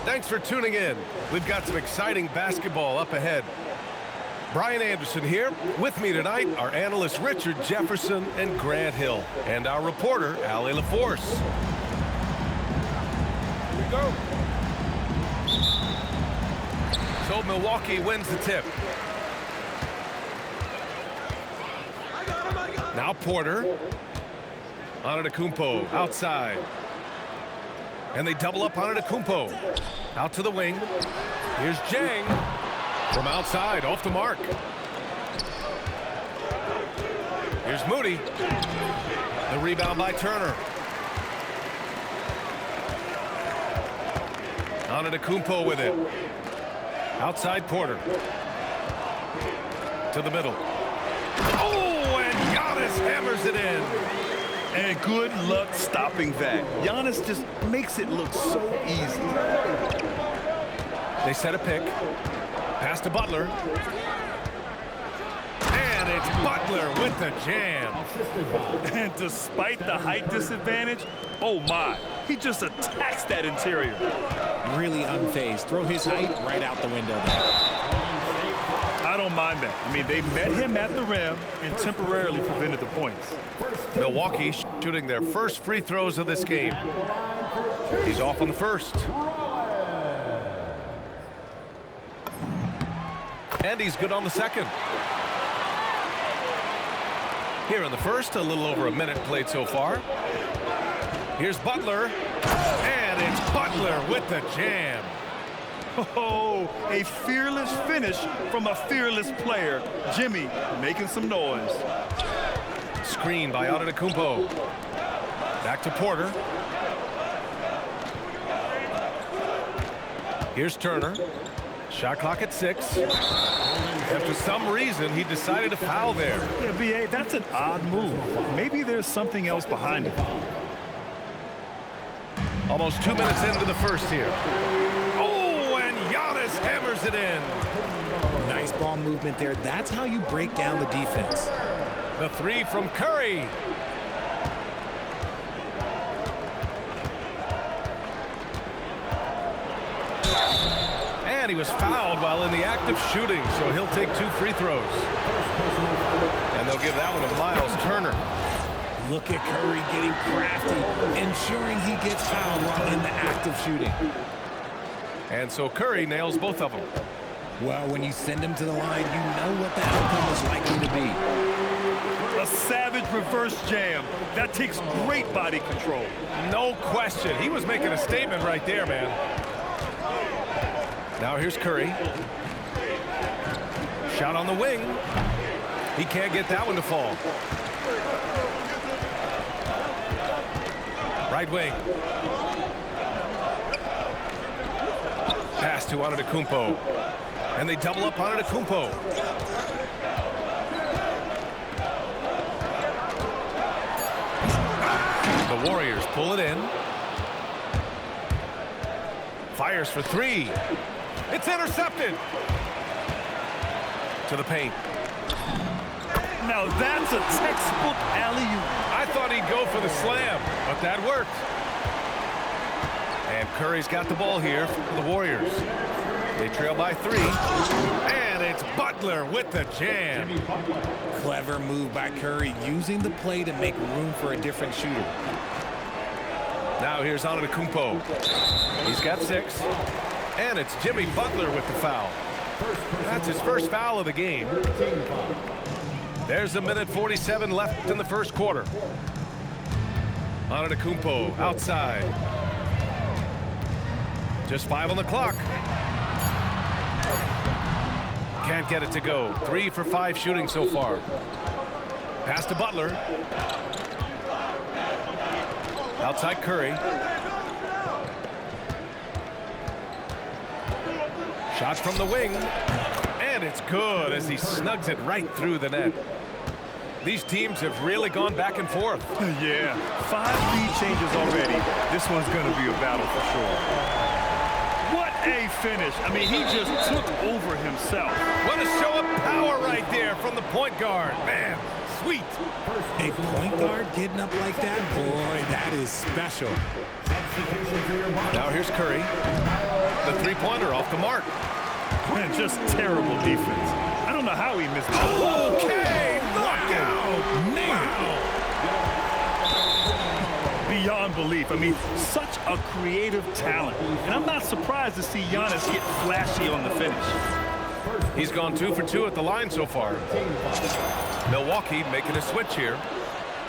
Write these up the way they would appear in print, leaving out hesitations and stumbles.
Thanks for tuning in. We've got some exciting basketball up ahead. Brian Anderson here. With me tonight are analysts Richard Jefferson and Grant Hill, and our reporter, Allie LaForce. Here we go. So Milwaukee wins the tip. Now Porter. Antetokounmpo outside. And they double up Antetokounmpo. Out to the wing. Here's Jang. From outside, off the mark. Here's Moody. The rebound by Turner. Antetokounmpo with it. Outside Porter. To the middle. Oh, and Giannis hammers it in. And good luck stopping that. Giannis just makes it look so easy. They set a pick. Pass to Butler. And it's Butler with the jam. And despite the height disadvantage, oh my, he just attacks that interior. Really unfazed. Throw his height right out the window there. I don't mind that. I mean, they met him at the rim and temporarily prevented the points. Milwaukee shooting their first free throws of this game. He's off on the first. And he's good on the second. Here in the first, a little over a minute played so far. Here's Butler. And it's Butler with the jam. Oh, a fearless finish from a fearless player. Jimmy making some noise. Screen by Antetokounmpo. Back to Porter. Here's Turner. Shot clock at 6. And for some reason, he decided to foul there. Yeah, B.A., that's an odd move. Maybe there's something else behind it. Almost 2 minutes into the first here. Oh, and Giannis hammers it in. Nice ball movement there. That's how you break down the defense. The three from Curry. And he was fouled while in the act of shooting, so he'll take 2 free throws. And they'll give that one to Miles Turner. Look at Curry getting crafty, ensuring he gets fouled while in the act of shooting. And so Curry nails both of them. Well, when you send him to the line, you know what the outcome is likely to be. A savage reverse jam. That takes great body control. No question. He was making a statement right there, man. Now here's Curry. Shot on the wing. He can't get that one to fall. Right wing. Pass to Antetokounmpo. And they double up Antetokounmpo. The Warriors pull it in. Fires for 3. It's intercepted. To the paint. Now that's a textbook alley-oop. I thought he'd go for the slam, but that worked. And Curry's got the ball here for the Warriors. They trail by 3. And it's Butler with the jam. Clever move by Curry, using the play to make room for a different shooter. Now here's Antetokounmpo. He's got 6. And it's Jimmy Butler with the foul. That's his first foul of the game. There's a minute 47 left in the first quarter. Antetokounmpo outside. Just 5 on the clock. Can't get it to go. 3 for 5 shooting so far. Pass to Butler. Outside Curry. Shot from the wing. And it's good as he snugs it right through the net. These teams have really gone back and forth. Yeah, 5 lead changes already. This one's going to be a battle for sure. What a finish. I mean, he just took over himself. What a show of power right there from the point guard. Man, sweet. A point guard getting up like that? Boy, that is special. Now here's Curry. The three-pointer off the mark. Man, just terrible defense. I don't know how he missed that. Okay, knockout. Wow. Beyond belief. I mean, such a creative talent. And I'm not surprised to see Giannis get flashy on the finish. He's gone 2 for 2 at the line so far. Milwaukee making a switch here.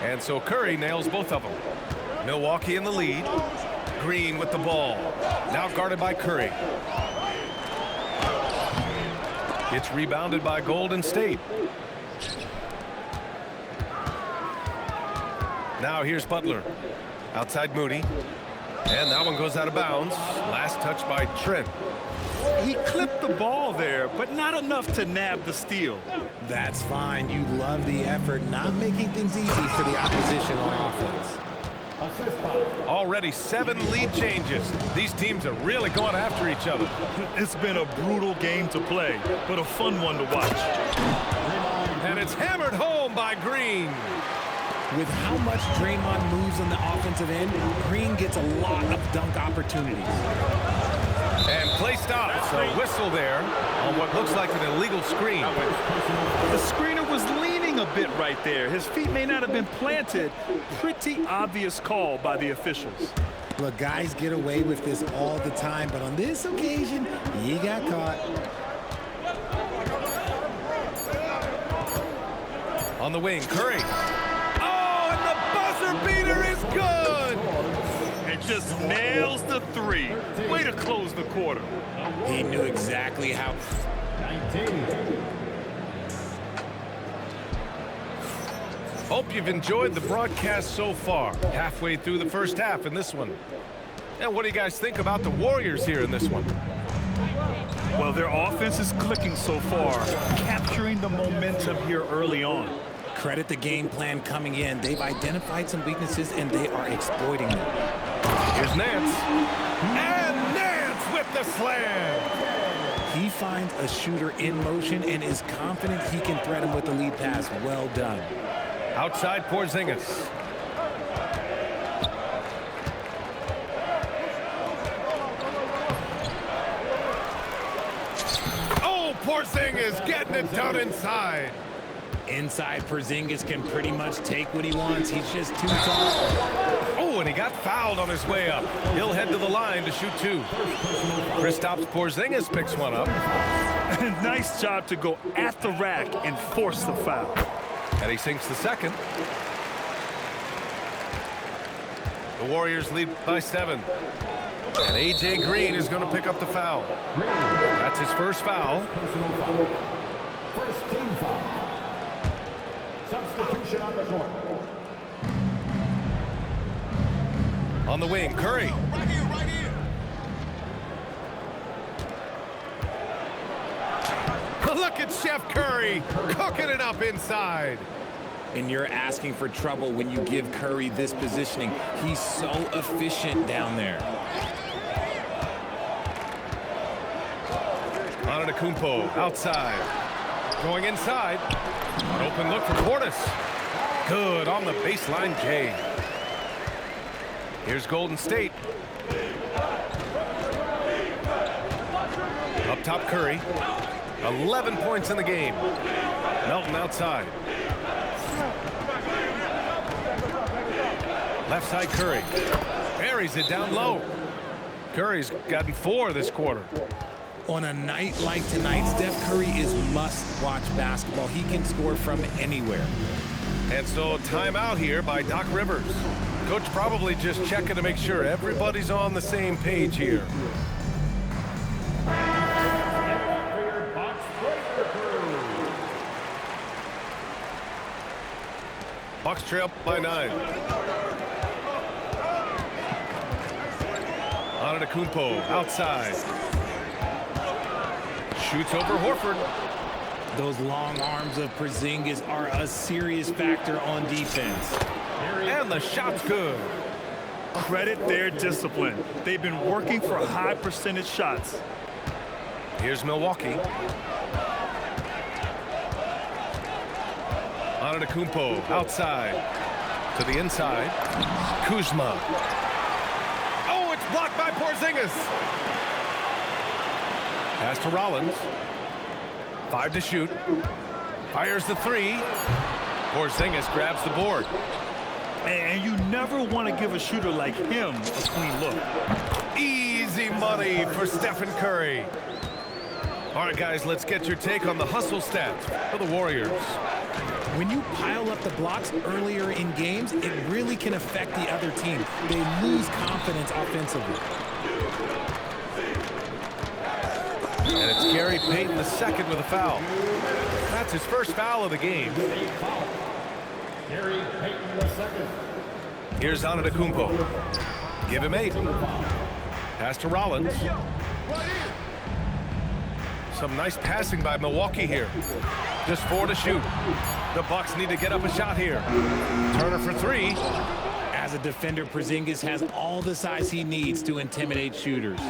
And so Curry nails both of them. Milwaukee in the lead. Green with the ball. Now guarded by Curry. It's rebounded by Golden State. Now here's Butler. Outside Moody. And that one goes out of bounds. Last touch by Trent. He clipped the ball there, but not enough to nab the steal. That's fine. You love the effort, not making things easy for the opposition on offense. Already 7 lead changes. These teams are really going after each other. It's been a brutal game to play, but a fun one to watch. And it's hammered home by Green. With how much Draymond moves on the offensive end, Green gets a lot of dunk opportunities. And play stops. A whistle there on what looks like an illegal screen. The screener was leaning a bit right there. His feet may not have been planted. Pretty obvious call by the officials. Look, guys get away with this all the time, but on this occasion, he got caught. On the wing, Curry. Oh, and the buzzer beater is good. And just nails the three. Way to close the quarter. He knew exactly how. Hope you've enjoyed the broadcast so far. Halfway through the first half in this one. And what do you guys think about the Warriors here in this one? Well, their offense is clicking so far, capturing the momentum here early on. Credit the game plan coming in. They've identified some weaknesses, and they are exploiting them. Here's Nance. And Nance with the slam. He finds a shooter in motion and is confident he can threat him with the lead pass. Well done. Outside Porzingis. Oh, Porzingis getting it done inside. Inside, Porzingis can pretty much take what he wants. He's just too tall. Oh, and he got fouled on his way up. He'll head to the line to shoot 2. Kristaps Porzingis picks one up. Nice job to go at the rack and force the foul. And he sinks the second. The Warriors lead by 7. And A.J. Green is going to pick up the foul. That's his first foul. First team foul. Substitution on the court. On the wing, Curry. Right here, right here. Look at Chef Curry cooking it up inside. And you're asking for trouble when you give Curry this positioning. He's so efficient down there. Antetokounmpo outside. Going inside. An open look for Portis. Good on the baseline, Jay. Here's Golden State. Up top, Curry. 11 points in the game. Melton outside. Left side, Curry. Buries it down low. Curry's gotten 4 this quarter. On a night like tonight, Steph Curry is must-watch basketball. He can score from anywhere. And so timeout here by Doc Rivers. Coach probably just checking to make sure everybody's on the same page here. Bucks trail by 9. Antetokounmpo outside. Shoots over Horford. Those long arms of Porzingis are a serious factor on defense. And the shot's good. Credit their discipline. They've been working for high percentage shots. Here's Milwaukee. Antetokounmpo outside to the inside. Kuzma. Oh, it's blocked by Porzingis. Pass to Rollins. 5 to shoot. Fires the 3. Porzingis grabs the board. And you never want to give a shooter like him a clean look. Easy money for Stephen Curry. All right, guys, let's get your take on the hustle stats for the Warriors. When you pile up the blocks earlier in games, it really can affect the other team. They lose confidence offensively. And it's Gary Payton II with a foul. That's his first foul of the game. Gary Payton II. Here's Antetokounmpo. Give him 8. Pass to Rollins. Some nice passing by Milwaukee here. Just 4 to shoot. The Bucks need to get up a shot here. Turner for 3. As a defender, Porzingis has all the size he needs to intimidate shooters.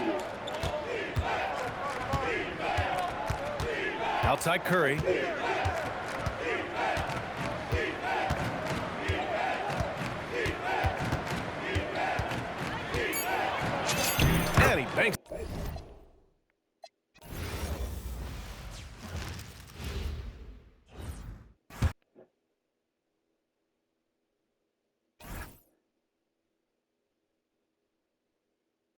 Outside Curry. And he banks.